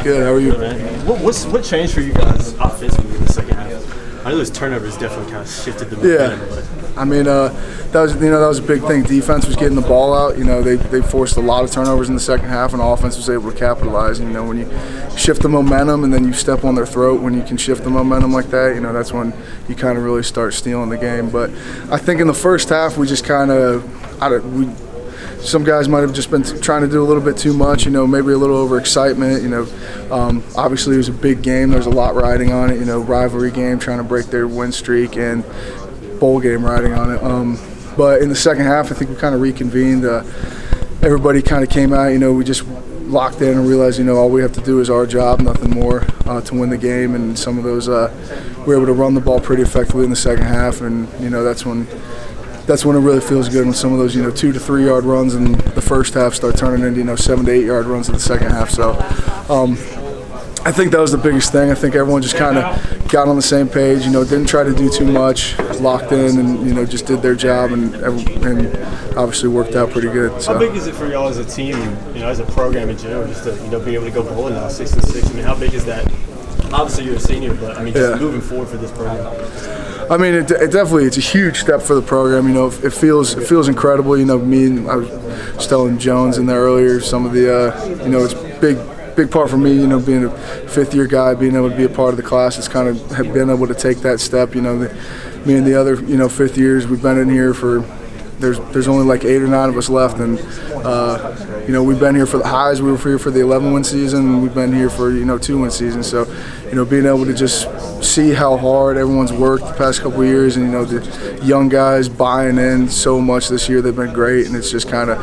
Good. How are you? Good, man. What changed for you guys offensively in the second half? I know those turnovers definitely kind of shifted the momentum. I mean, that was a big thing. Defense was getting the ball out. They forced a lot of turnovers in the second half, and offense was able to capitalize. When you shift the momentum and then you step on their throat, when you can shift the momentum like that, that's when you kind of really start stealing the game. But I think in the first half we just kind of some guys might have just been trying to do a little bit too much, maybe a little overexcitement. Obviously it was a big game. There's a lot riding on it, rivalry game, trying to break their win streak, and bowl game riding on it. But in the second half, I think we kind of reconvened. Everybody kind of came out, we just locked in and realized, all we have to do is our job, nothing more, to win the game. And some of those, we were able to run the ball pretty effectively in the second half, and that's when it really feels good, when some of those 2 to 3 yard runs in the first half start turning into 7 to 8 yard runs in the second half. So I think that was the biggest thing. I think everyone just kind of got on the same page, didn't try to do too much, locked in, and just did their job, and obviously worked out pretty good. So. How big is it for y'all as a team, as a program in general, just to be able to go bowling now 6-6? I mean, how big is that? Obviously you're a senior, but just moving forward for this program. I mean, it's a huge step for the program. It feels incredible. I was telling Jones in there earlier, some of the, it's big part for me. Being a fifth-year guy, being able to be a part of the class, it's kind of been able to take that step. Me and the other, fifth years, we've been in here for. There's only like 8 or 9 of us left, and we've been here for the highs. We were here for the 11-win season, and we've been here for 2-win season. So being able to just see how hard everyone's worked the past couple of years, and the young guys buying in so much this year, they've been great, and it's just kind of.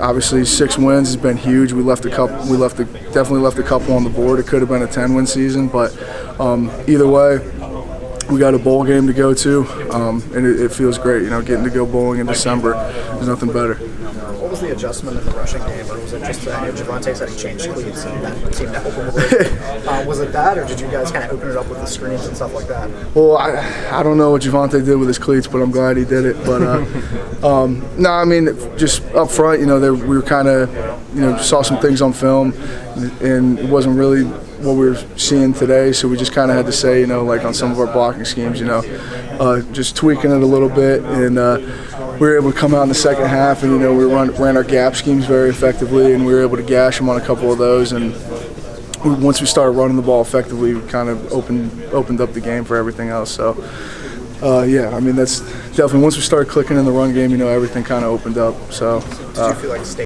Obviously 6 wins has been huge. We definitely left a couple on the board. It could have been a 10-win season, but either way. We got a bowl game to go to, and it feels great. Getting to go bowling in December, there's nothing better. What was the adjustment in the rushing game, or was it just that Javante said he changed cleats and that seemed to open the Was it that, or did you guys kind of open it up with the screens and stuff like that? Well, I don't know what Javante did with his cleats, but I'm glad he did it. But no, just up front, we were kind of, saw some things on film, and it wasn't really what we were seeing today, so we just kind of had to say, like on some of our blocking schemes, just tweaking it a little bit, and we were able to come out in the second half, and we ran our gap schemes very effectively, and we were able to gash them on a couple of those, and once we started running the ball effectively, we kind of opened up the game for everything else. So that's definitely, once we started clicking in the run game, everything kind of opened up. So did you feel like